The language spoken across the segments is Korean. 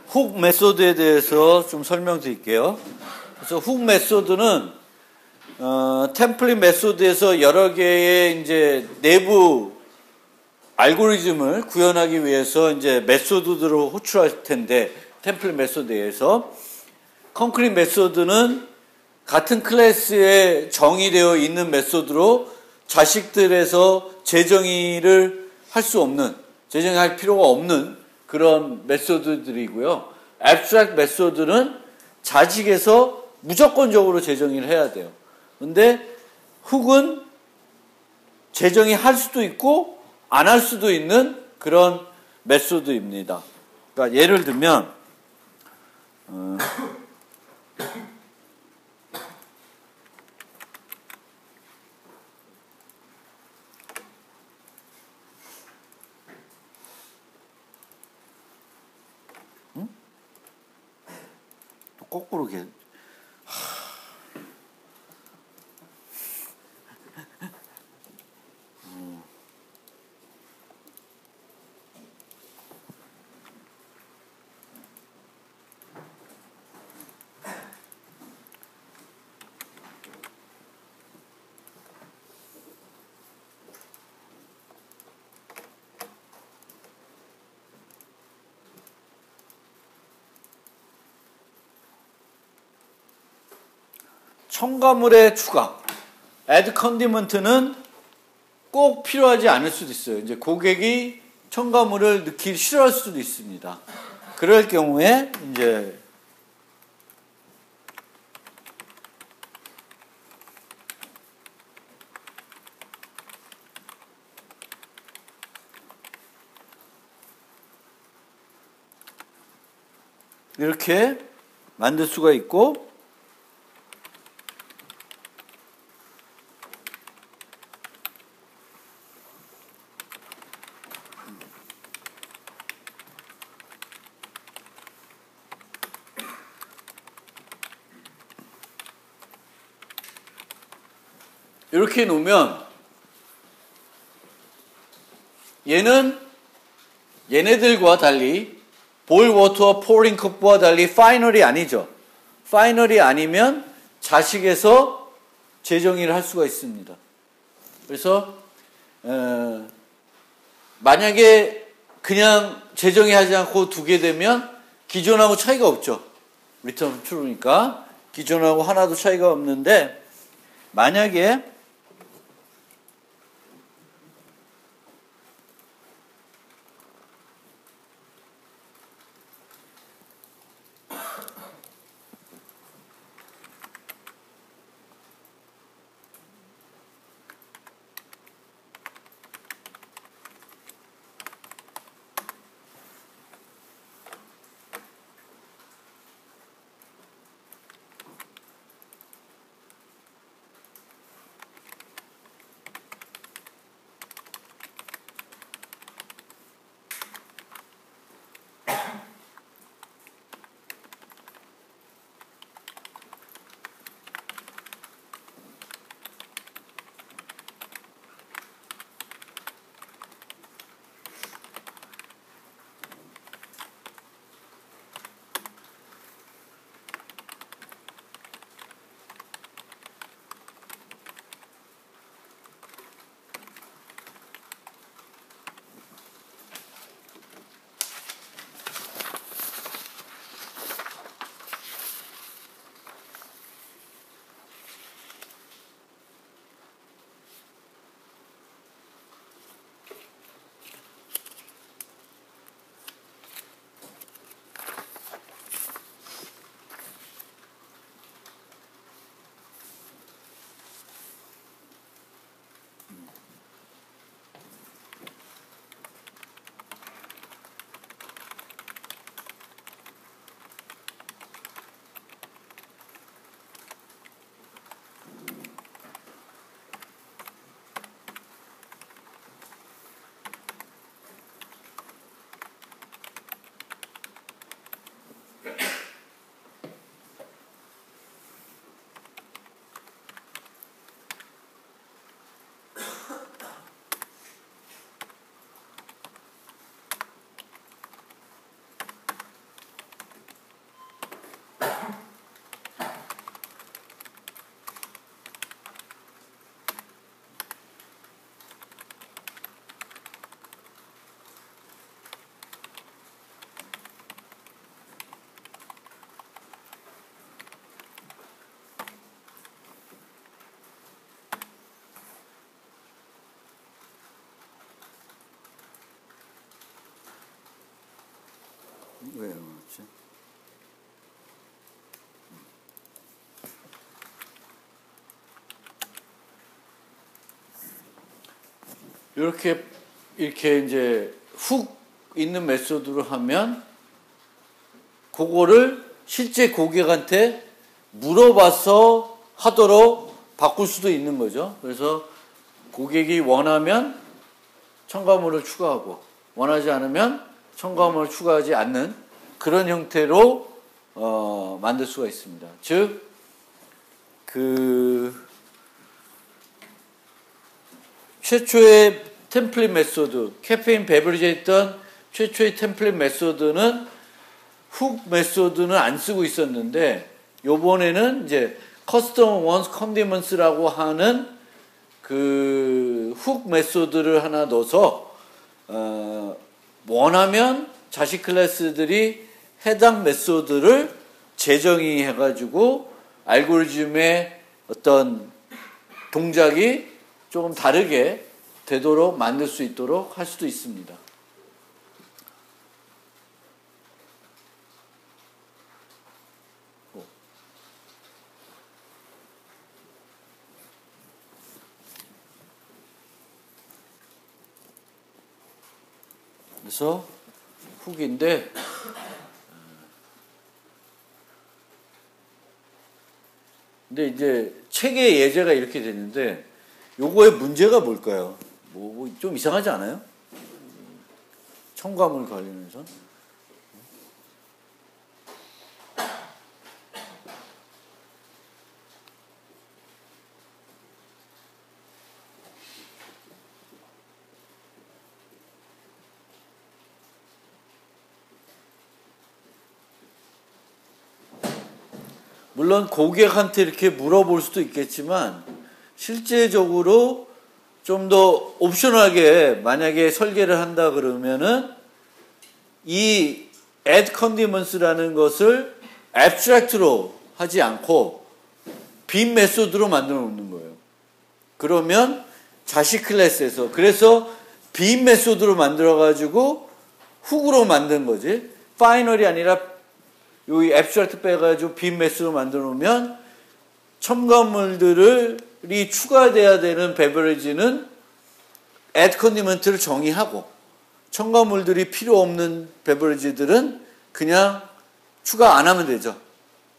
훅 메소드에 대해서 좀 설명드릴게요. 그래서 훅 메소드는 템플릿 메소드에서 여러 개의 이제 내부 알고리즘을 구현하기 위해서 이제 메소드들을 호출할 텐데, 템플릿 메소드에서 콘크리트 메소드는 같은 클래스에 정의되어 있는 메소드로 자식들에서 재정의를 할 수 없는, 재정의할 필요가 없는 그런 메소드들이고요. 앱스트랙트 메소드는 자식에서 무조건적으로 재정의를 해야 돼요. 근데 훅은 재정의할 수도 있고 안 할 수도 있는 그런 메소드입니다. 그러니까 예를 들면 또 거꾸로 이렇게 첨가물의 추가, add condiment는 꼭 필요하지 않을 수도 있어요. 이제 고객이 첨가물을 넣기 싫어할 수도 있습니다. 그럴 경우에 이제 이렇게 만들 수가 있고, 이렇게 놓으면 얘네들과 달리 보일 워터와 포링 컵과 달리 파이널이 아니죠. 파이널이 아니면 자식에서 재정의를 할 수가 있습니다. 그래서 만약에 그냥 재정의하지 않고 두게 되면 기존하고 차이가 없죠. 리턴 트루니까 기존하고 하나도 차이가 없는데, 만약에 왜 그렇지? 이렇게 이제 훅 있는 메소드로 하면 그거를 실제 고객한테 물어봐서 하도록 바꿀 수도 있는 거죠. 그래서 고객이 원하면 첨가물을 추가하고 원하지 않으면 첨가물을 추가하지 않는 그런 형태로 만들 수가 있습니다. 즉, 최초의 템플릿 메소드, 카페인 베버리지에 있던 최초의 템플릿 메소드는 훅 메소드는 안 쓰고 있었는데 요번에는 이제 커스텀 원스 컨디먼스라고 하는 그 훅 메소드를 하나 넣어서 원하면 자식 클래스들이 해당 메소드를 재정의해 가지고 알고리즘의 어떤 동작이 조금 다르게 되도록 만들 수 있도록 할 수도 있습니다. 그래서 훅인데 근데 이제 책의 예제가 이렇게 되는데 요거의 문제가 뭘까요? 뭐 좀 이상하지 않아요? 첨가물 관련해서. 물론 고객한테 이렇게 물어볼 수도 있겠지만 실제적으로 좀 더 옵셔널하게 만약에 설계를 한다 그러면은 이 add condiments라는 것을 abstract로 하지 않고 빈 메소드로 만들어 놓는 거예요. 그러면 자식 클래스에서 그래서 빈 메소드로 만들어 가지고 훅으로 만든 거지. 파이널이 아니라 여기 abstract 빼가지고 빈 메소드로 만들어 놓으면 첨가물들이 추가돼야 되는 베버리지는 add condiment를 정의하고 첨가물들이 필요 없는 베버리지들은 그냥 추가 안 하면 되죠.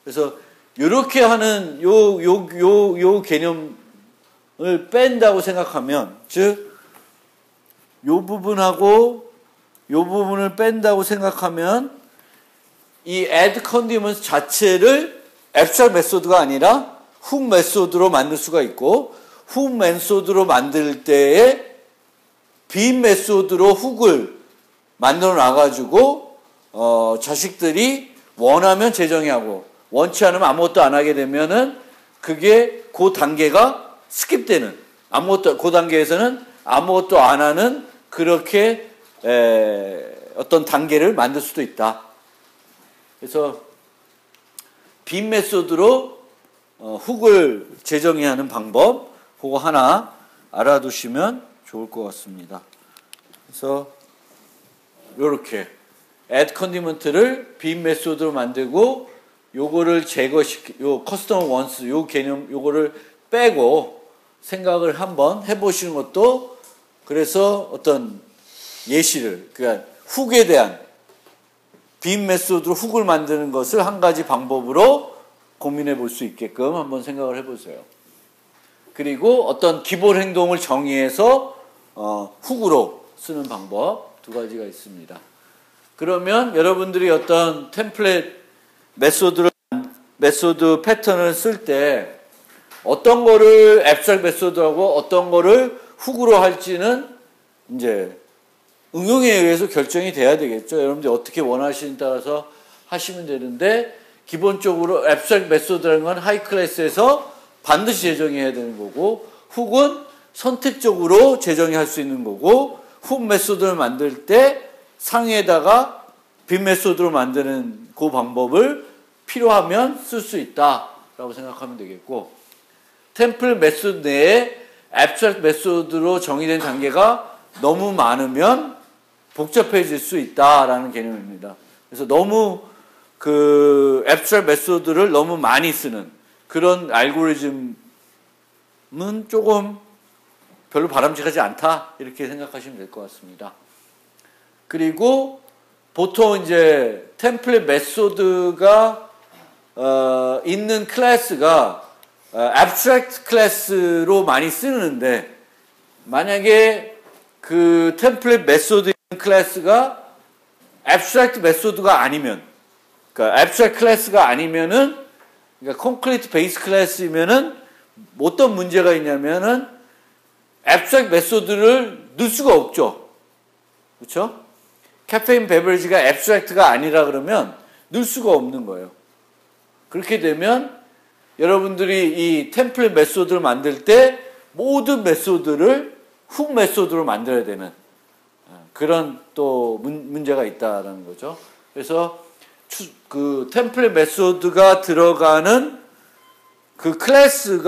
그래서 이렇게 하는 요 개념을 뺀다고 생각하면 즉 요 부분하고 요 부분을 뺀다고 생각하면 이 add condiments 자체를 abstract 메소드가 아니라 훅 메소드로 만들 수가 있고 훅 메소드로 만들 때에 빈 메소드로 훅을 만들어 놔가지고 자식들이 원하면 재정의하고 원치 않으면 아무것도 안 하게 되면은 그게 그 단계가 스킵되는 그 단계에서는 아무것도 안 하는 그렇게 어떤 단계를 만들 수도 있다. 그래서 빈 메소드로 훅을 재정의하는 방법 그거 하나 알아두시면 좋을 것 같습니다. 그래서 이렇게 add condiment를 빈 메소드로 만들고 요거를 요 custom once 요 개념 요거를 빼고 생각을 한번 해보시는 것도 그래서 어떤 예시를 그러니까 훅에 대한 빈 메소드로 훅을 만드는 것을 한 가지 방법으로 고민해 볼 수 있게끔 한번 생각을 해보세요. 그리고 어떤 기본 행동을 정의해서 훅으로 쓰는 방법 두 가지가 있습니다. 그러면 여러분들이 어떤 템플릿 메소드 패턴을 쓸 때 어떤 거를 앱스트랙트 메소드하고 어떤 거를 훅으로 할지는 이제 응용에 의해서 결정이 돼야 되겠죠. 여러분들이 어떻게 원하시는 따라서 하시면 되는데 기본적으로 앱스트랙트 메소드라는 건 하이 클래스에서 반드시 재정해야 되는 거고 훅은 선택적으로 재정의할 수 있는 거고 훅 메소드를 만들 때 상위에다가 빈 메소드로 만드는 그 방법을 필요하면 쓸 수 있다라고 생각하면 되겠고 템플 메소드 내에 앱스트랙트 메소드로 정의된 단계가 너무 많으면 복잡해질 수 있다라는 개념입니다. 그래서 너무 그 앱스트랙트 메소드를 너무 많이 쓰는 그런 알고리즘은 조금 별로 바람직하지 않다 이렇게 생각하시면 될 것 같습니다. 그리고 보통 이제 템플릿 메소드가 있는 클래스가 abstract 클래스로 많이 쓰는데 만약에 그 템플릿 메소드 있는 클래스가 abstract 메소드가 아니면 그러니까 abstract 클래스가 아니면은 그러니까 concrete base 클래스이면은 어떤 문제가 있냐면은 abstract 메소드를 넣을 수가 없죠. 그렇죠? 카페인 베버리지가 abstract가 아니라 그러면 넣을 수가 없는 거예요. 그렇게 되면 여러분들이 이 템플릿 메소드를 만들 때 모든 메소드를 훅 메소드로 만들어야 되는 그런 또 문제가 있다라는 거죠. 그래서 그 템플릿 메소드가 들어가는 그 클래스를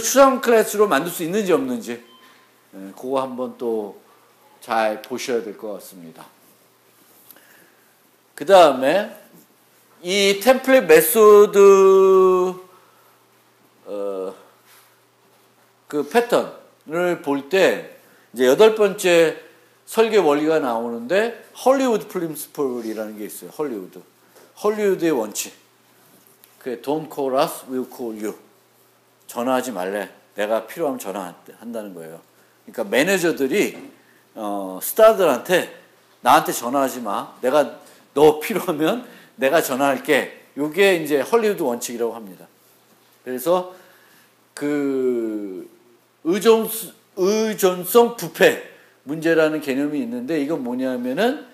추상 클래스로 만들 수 있는지 없는지 그거 한번 또 잘 보셔야 될 것 같습니다. 그 다음에 이 템플릿 메소드 그 패턴을 볼 때 이제 8번째 설계 원리가 나오는데 헐리우드 프린시플이라는 게 있어요. 헐리우드의 원칙. 그게 Don't call us, we'll call you. 전화하지 말래. 내가 필요하면 전화한다는 거예요. 그러니까 매니저들이 스타들한테 나한테 전화하지 마. 내가 너 필요하면 내가 전화할게. 이게 이제 헐리우드 원칙이라고 합니다. 그래서 그 의존성 부패 문제라는 개념이 있는데 이건 뭐냐면은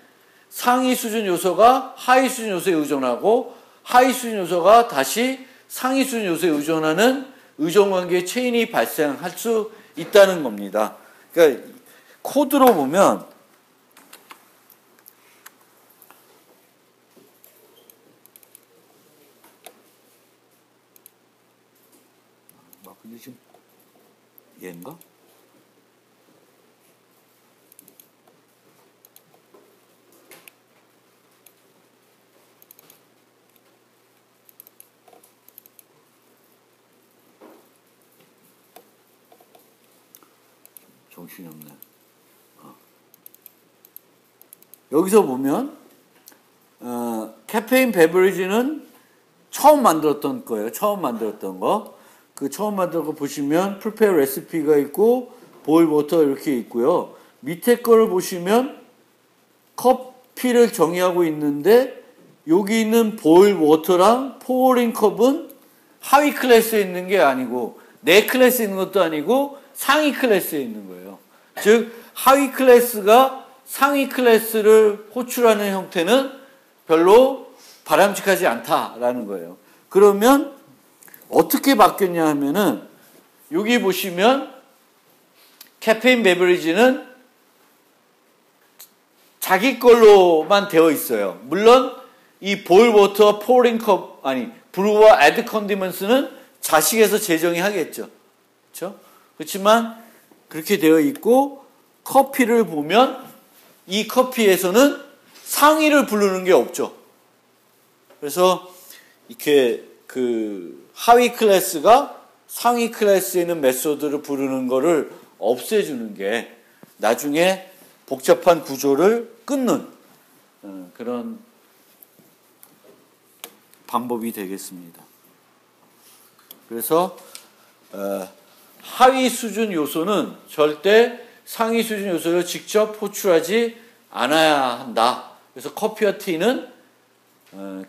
상위 수준 요소가 하위 수준 요소에 의존하고 하위 수준 요소가 다시 상위 수준 요소에 의존하는 의존관계의 체인이 발생할 수 있다는 겁니다. 그러니까 코드로 보면 근데 지금 얘인가? 정신이 없네. 여기서 보면 카페인 베버리지는 처음 만들었던 거예요. 처음 만들었던 거. 그 처음 만든 거 보시면 프리페어 레시피가 있고 보일 워터 이렇게 있고요. 밑에 거를 보시면 커피를 정의하고 있는데 여기 있는 보일 워터랑 포어링 컵은 하위 클래스에 있는 게 아니고 내 클래스에 있는 것도 아니고 상위 클래스에 있는 거예요. 즉 하위 클래스가 상위 클래스를 호출하는 형태는 별로 바람직하지 않다라는 거예요. 그러면 어떻게 바뀌었냐 하면은 여기 보시면 카페인 베버리지는 자기 걸로만 되어 있어요. 물론 이 보일 워터, 포링 컵 브루와 애드 컨디먼스는 자식에서 제정이 하겠죠. 그렇죠? 그렇지만 그렇게 되어 있고 커피를 보면 이 커피에서는 상위를 부르는 게 없죠. 그래서 이렇게 그 하위 클래스가 상위 클래스에 있는 메소드를 부르는 거를 없애주는 게 나중에 복잡한 구조를 끊는 그런 방법이 되겠습니다. 그래서 하위 수준 요소는 절대 상위 수준 요소를 직접 호출하지 않아야 한다. 그래서 커피와 티는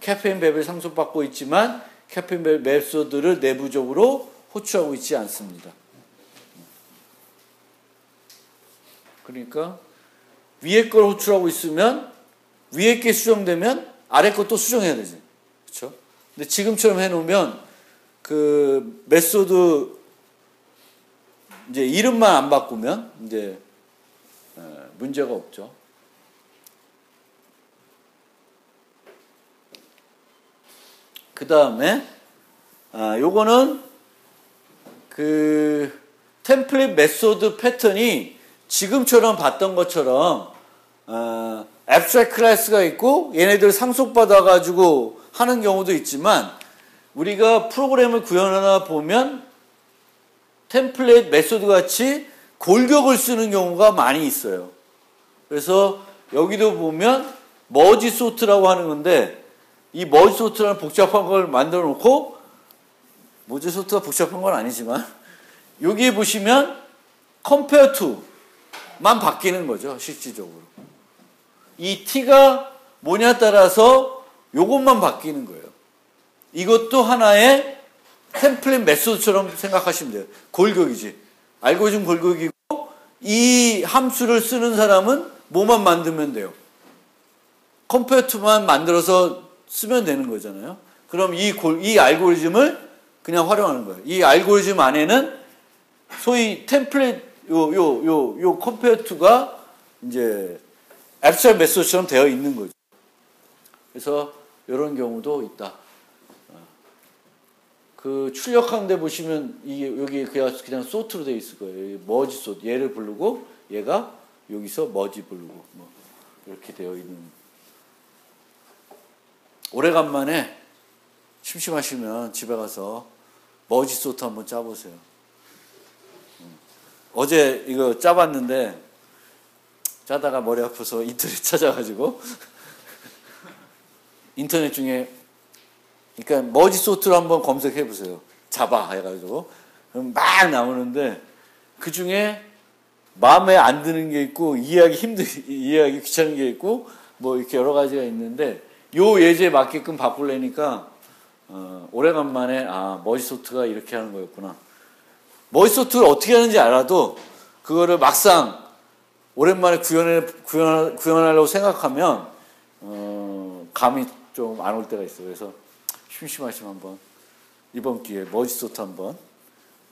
카페인 베벨 상속받고 있지만 카페인 베벨 메소드를 내부적으로 호출하고 있지 않습니다. 그러니까 위에 걸 호출하고 있으면 위에 게 수정되면 아래 것도 수정해야 되지. 그렇죠? 근데 지금처럼 해놓으면 그 메소드 이제 이름만 안 바꾸면 이제 문제가 없죠. 그 다음에 요거는 그 템플릿 메소드 패턴이 지금처럼 봤던 것처럼 앱스트랙트 클래스가 있고 얘네들 상속받아가지고 하는 경우도 있지만 우리가 프로그램을 구현하다 보면 템플릿 메소드 같이 골격을 쓰는 경우가 많이 있어요. 그래서 여기도 보면 머지 소트라고 하는 건데 이 머지 소트라는 복잡한 걸 만들어 놓고 머지 소트가 복잡한 건 아니지만 여기 보시면 compare to만 바뀌는 거죠. 실질적으로. 이 t가 뭐냐 따라서 요것만 바뀌는 거예요. 이것도 하나의 템플릿 메소드처럼 생각하시면 돼요. 골격이지. 알고리즘 골격이고 이 함수를 쓰는 사람은 뭐만 만들면 돼요. compare to만 만들어서 쓰면 되는 거잖아요. 그럼 이 알고리즘을 그냥 활용하는 거예요. 이 알고리즘 안에는 소위 템플릿 요 compare to가 이제 앱스트랙트 메소드처럼 되어 있는 거죠. 그래서 이런 경우도 있다. 그 출력하는 데 보시면 이게 여기 그냥 소트로 되어 있을 거예요. 머지 소트. 얘를 부르고 얘가 여기서 머지 부르고 뭐 이렇게 되어 있는. 오래간만에 심심하시면 집에 가서 머지 소트 한번 짜보세요. 어제 이거 짜봤는데 짜다가 머리 아파서 인터넷 찾아가지고 인터넷 중에 그러니까 머지 소트로 한번 검색해 보세요. 자바 해가지고 그럼 막 나오는데 그 중에 마음에 안 드는 게 있고 이해하기 귀찮은 게 있고 뭐 이렇게 여러 가지가 있는데 요 예제에 맞게끔 바꾸려니까 오래간만에 머지 소트가 이렇게 하는 거였구나. 머지 소트를 어떻게 하는지 알아도 그거를 막상 오랜만에 구현하려고 생각하면 감이 좀 안 올 때가 있어요. 그래서 심심하시면 한번 이번 기회에 머지 소트 한번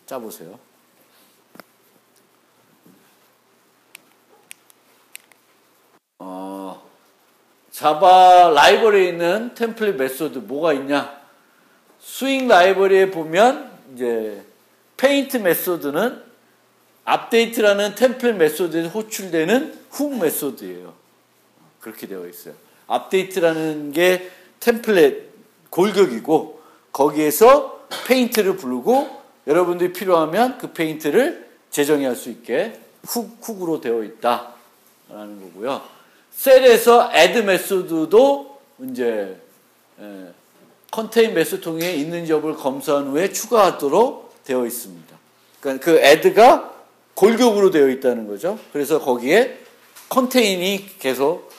짜보세요. 자바 라이브러리에 있는 템플릿 메소드 뭐가 있냐? 스윙 라이브러리에 보면 이제 페인트 메소드는 업데이트라는 템플릿 메소드에 호출되는 훅 메소드예요. 그렇게 되어 있어요. 업데이트라는 게 템플릿 골격이고 거기에서 페인트를 부르고 여러분들이 필요하면 그 페인트를 재정의할 수 있게 훅으로 되어 있다라는 거고요. 셀에서 add 메소드도 이제 컨테인 메소드 통에 있는지 여부를 검사한 후에 추가하도록 되어 있습니다. 그러니까 그 add가 골격으로 되어 있다는 거죠. 그래서 거기에 컨테인이 계속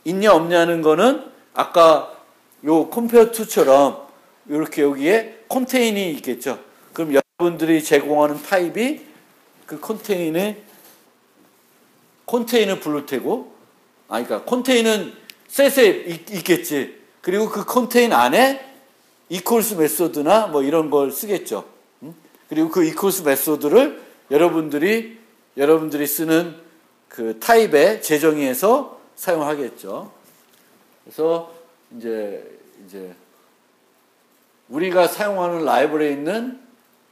있냐 없냐는 거는 아까 요 compare to처럼 이렇게 여기에 컨테인이 있겠죠. 그럼 여러분들이 제공하는 타입이 그 컨테인을 부를 테고 그러니까 컨테인은 셋에 있겠지. 그리고 그 컨테인 안에 equals 메소드나 뭐 이런 걸 쓰겠죠. 그리고 그 equals 메소드를 여러분들이 쓰는 그 타입에 재정의해서 사용하겠죠. 그래서 이제 우리가 사용하는 라이브러리에 있는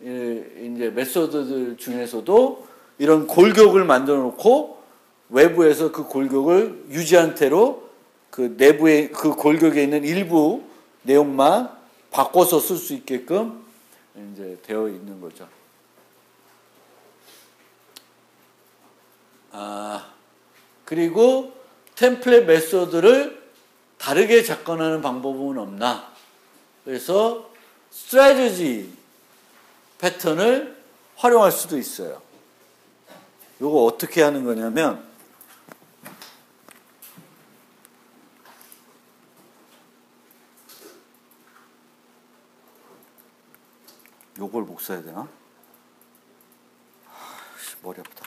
이제 메소드들 중에서도 이런 골격을 만들어 놓고 외부에서 그 골격을 유지한 채로 그 내부에 그 골격에 있는 일부 내용만 바꿔서 쓸 수 있게끔 이제 되어 있는 거죠. 그리고 템플릿 메소드를 다르게 접근하는 방법은 없나? 그래서 스트래티지 패턴을 활용할 수도 있어요. 이거 어떻게 하는 거냐면 요걸 못 써야 되나? 머리 아프다.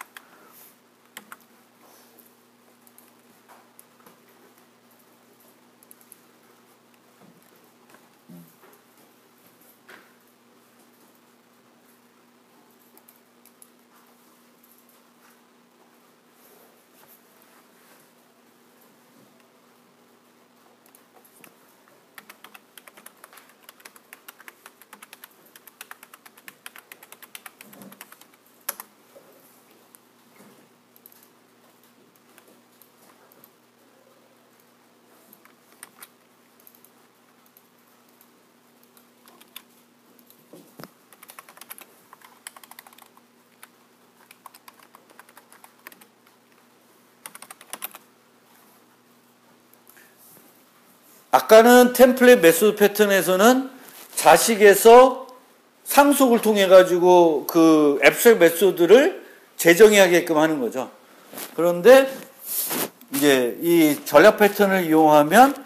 아까는 템플릿 메소드 패턴에서는 자식에서 상속을 통해 가지고 그 앱스트랙트 메소드를 재정의하게끔 하는 거죠. 그런데 이제 이 전략 패턴을 이용하면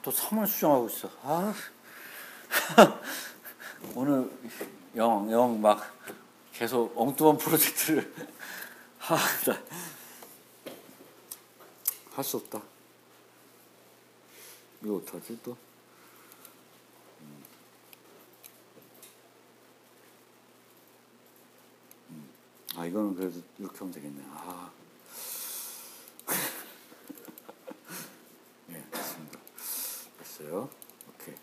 또 3을 수정하고 있어. 오늘 영 막 계속 엉뚱한 프로젝트를 할 수 없다. 이거 어떡하지 또? 이거는 그래도 이렇게 하면 되겠네. 네, 됐습니다. 됐어요. 오케이.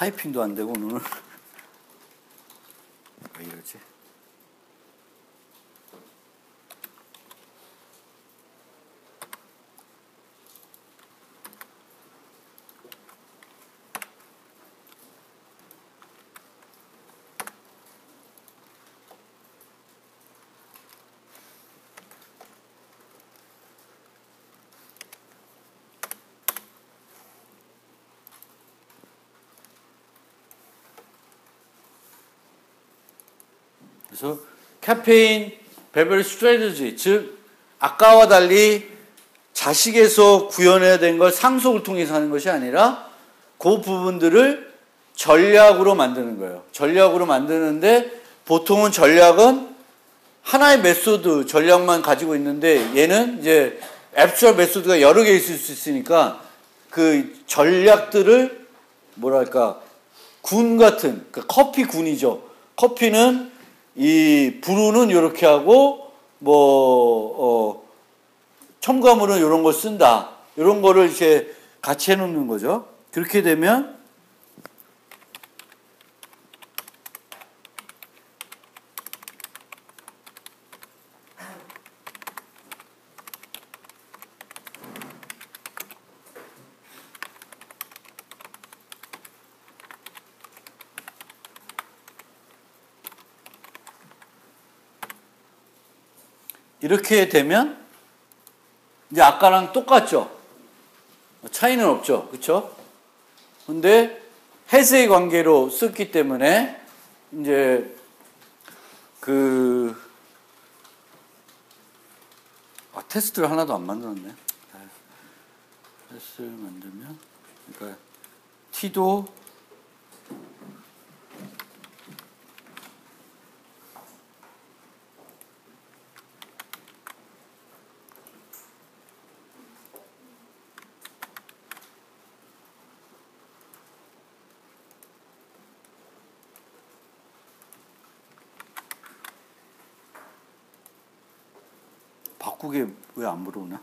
타이핑도 안 되고 오늘 왜 이러지? 그래서 카페인 베버리 스트래티지, 즉 아까와 달리 자식에서 구현해야 된 걸 상속을 통해서 하는 것이 아니라 그 부분들을 전략으로 만드는 거예요. 전략으로 만드는데 보통은 전략은 하나의 메소드 전략만 가지고 있는데 얘는 이제 앱스트랙트 메소드가 여러 개 있을 수 있으니까 그 전략들을 뭐랄까 군 같은 그 커피 군이죠. 커피는 이 브루는 이렇게 하고 첨가물은 이런 걸 쓴다. 이런 거를 이제 같이 해놓는 거죠. 그렇게 되면 이렇게 되면 이제 아까랑 똑같죠. 차이는 없죠. 그렇죠? 근데 해석의 관계로 썼기 때문에 이제 테스트를 하나도 안 만들었네. 테스트를 만들면 그러니까 t도 바꾸게 왜 안 물어오나?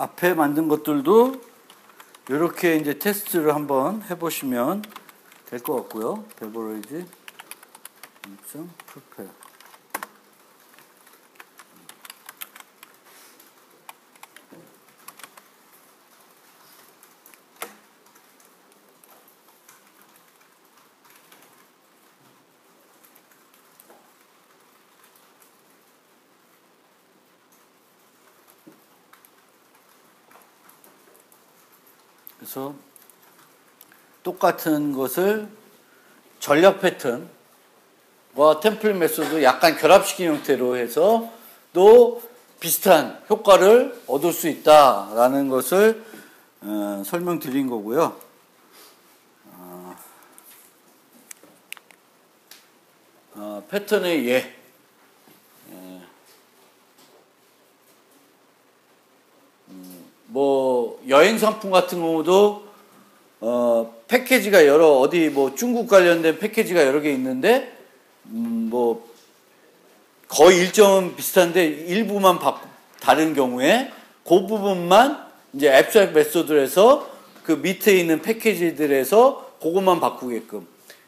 앞에 만든 것들도 이렇게 이제 테스트를 한번 해보시면 될 것 같고요. 베버리지, 프리페어. 그래서 똑같은 것을 전략 패턴과 템플릿 메소드 약간 결합시킨 형태로 해서 또 비슷한 효과를 얻을 수 있다라는 것을 설명드린 거고요. 패턴의 예. 뭐 여행 상품 같은 경우도 패키지가 어디 뭐 중국 관련된 패키지가 여러 개 있는데 뭐 거의 일정은 비슷한데 일부만 다른 경우에 그 부분만 이제 앱스트랙트 메소드에서 그 밑에 있는 패키지들에서 그것만 바꾸게끔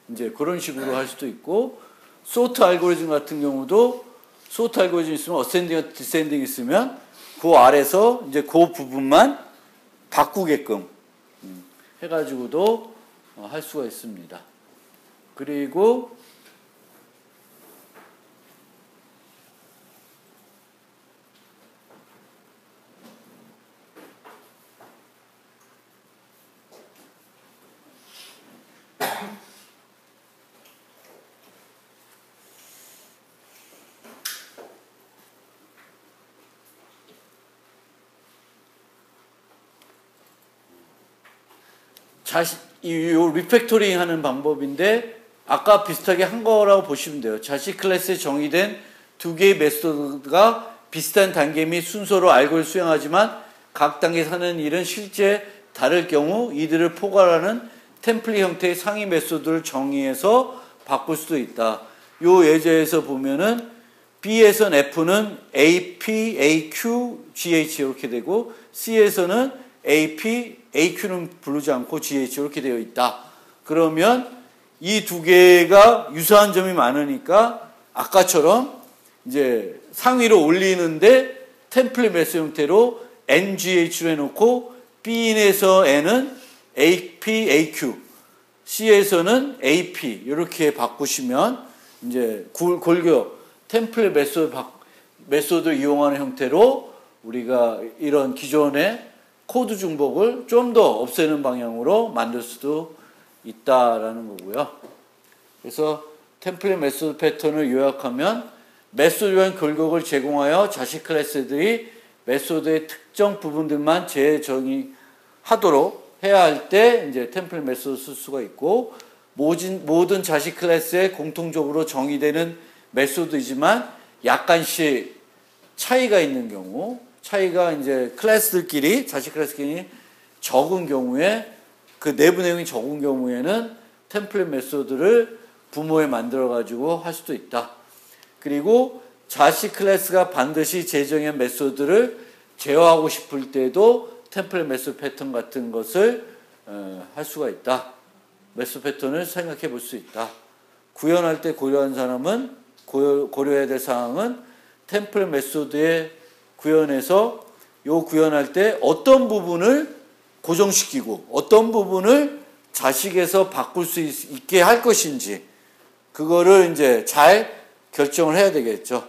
이제 그런 식으로 할 수도 있고, 소트 알고리즘 같은 경우도 소트 알고리즘 있으면 어센딩, 디센딩 있으면 그 아래서 이제 그 부분만 바꾸게끔 해가지고도 할 수가 있습니다. 그리고 이 리팩토링 하는 방법인데 아까 비슷하게 한 거라고 보시면 돼요. 자식 클래스에 정의된 두 개의 메소드가 비슷한 단계 및 순서로 알고리즘을 수행하지만 각 단계에서 하는 일은 실제 다를 경우 이들을 포괄하는 템플릿 형태의 상위 메소드를 정의해서 바꿀 수도 있다. 요 예제에서 보면은 B에선 F는 AP, AQ, GH 이렇게 되고 C에서는 AP, AQ는 부르지 않고 GH 이렇게 되어 있다. 그러면 이 두 개가 유사한 점이 많으니까 아까처럼 이제 상위로 올리는데 템플릿 메소드 형태로 NGH로 해놓고 B인에서 N은 AP, AQ, C에서는 AP 이렇게 바꾸시면 이제 골격 템플릿 메소드 이용하는 형태로 우리가 이런 기존의 코드 중복을 좀 더 없애는 방향으로 만들 수도 있다라는 거고요. 그래서 템플릿 메소드 패턴을 요약하면 메소드형 골격을 제공하여 자식 클래스들이 메소드의 특정 부분들만 재정의하도록 해야 할 때 이제 템플릿 메소드 쓸 수가 있고, 모든 자식 클래스에 공통적으로 정의되는 메소드이지만 약간씩 차이가 있는 경우, 차이가 이제 클래스들끼리 자식 클래스끼리 적은 경우에, 그 내부 내용이 적은 경우에는 템플릿 메소드를 부모에 만들어 가지고 할 수도 있다. 그리고 자식 클래스가 반드시 제정한 메소드를 제어하고 싶을 때도 템플릿 메소드 패턴 같은 것을 할 수가 있다. 메소드 패턴을 생각해 볼 수 있다. 구현할 때 고려한 사람은 고려해야 될 사항은 템플릿 메소드의 구현에서 구현할 때 어떤 부분을 고정시키고 어떤 부분을 자식에서 바꿀 수 있게 할 것인지 그거를 이제 잘 결정을 해야 되겠죠.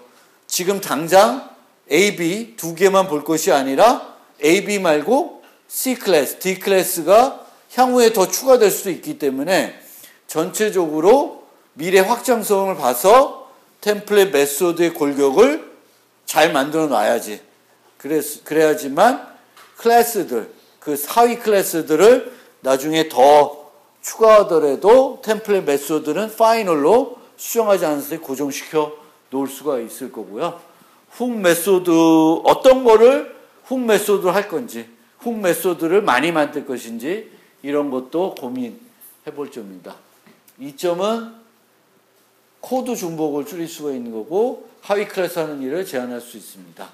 지금 당장 A, B 두 개만 볼 것이 아니라 A, B 말고 C 클래스, D 클래스가 향후에 더 추가될 수도 있기 때문에 전체적으로 미래 확장성을 봐서 템플릿 메소드의 골격을 잘 만들어 놔야지. 그래야지만 클래스들, 그 하위 클래스들을 나중에 더 추가하더라도 템플릿 메소드는 파이널로 수정하지 않을 때 고정시켜 놓을 수가 있을 거고요. 훅 메소드, 어떤 거를 훅 메소드로 할 건지, 훅 메소드를 많이 만들 것인지 이런 것도 고민해 볼 점입니다. 이 점은 코드 중복을 줄일 수가 있는 거고 하위 클래스 하는 일을 제한할 수 있습니다.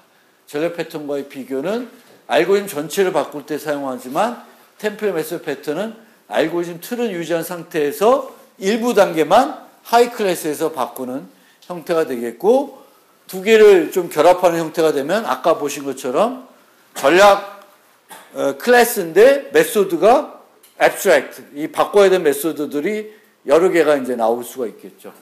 전략 패턴과의 비교는 알고리즘 전체를 바꿀 때 사용하지만 템플릿 메소드 패턴은 알고리즘 틀을 유지한 상태에서 일부 단계만 하이 클래스에서 바꾸는 형태가 되겠고, 두 개를 좀 결합하는 형태가 되면 아까 보신 것처럼 전략 클래스인데 메소드가 abstract, 이 바꿔야 될 메소드들이 여러 개가 이제 나올 수가 있겠죠.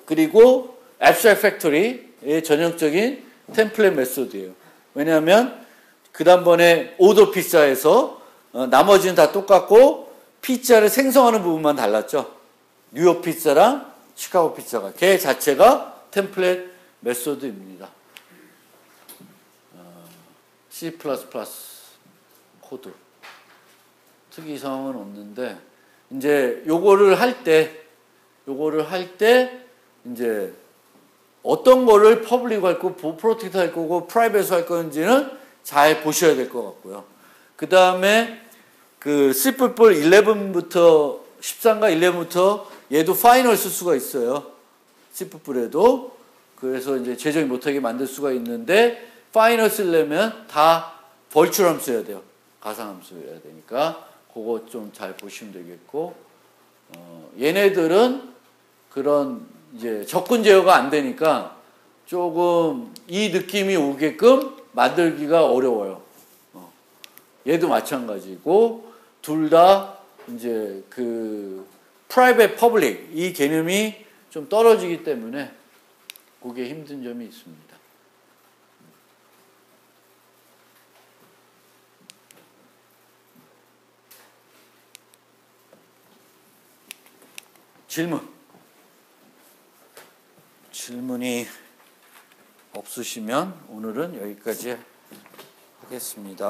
그리고 abstract factory의 전형적인 템플릿 메소드예요. 왜냐하면 그 다음번에 오더 피자에서 나머지는 다 똑같고 피자를 생성하는 부분만 달랐죠. 뉴욕 피자랑 시카고 피자가, 걔 자체가 템플릿 메소드입니다. C++ 코드 특이사항은 없는데, 이제 요거를 할 때 이제 어떤 거를 퍼블릭 할 거고 프로텍트 할 거고 프라이빗 할 건지는 잘 보셔야 될 것 같고요. 그 다음에 그 C++ 11부터 13과 11부터 얘도 파이널 쓸 수가 있어요. C++에도. 그래서 이제 재정의 못하게 만들 수가 있는데, 파이널 쓰려면 다 벌추함 써야 돼요. 가상함수여야 되니까 그거 좀 잘 보시면 되겠고, 얘네들은 그런 이제 접근 제어가 안 되니까 조금 이 느낌이 오게끔 만들기가 어려워요. 얘도 마찬가지고, 둘 다 이제 그 private public 이 개념이 좀 떨어지기 때문에 그게 힘든 점이 있습니다. 질문이 없으시면 오늘은 여기까지 하겠습니다.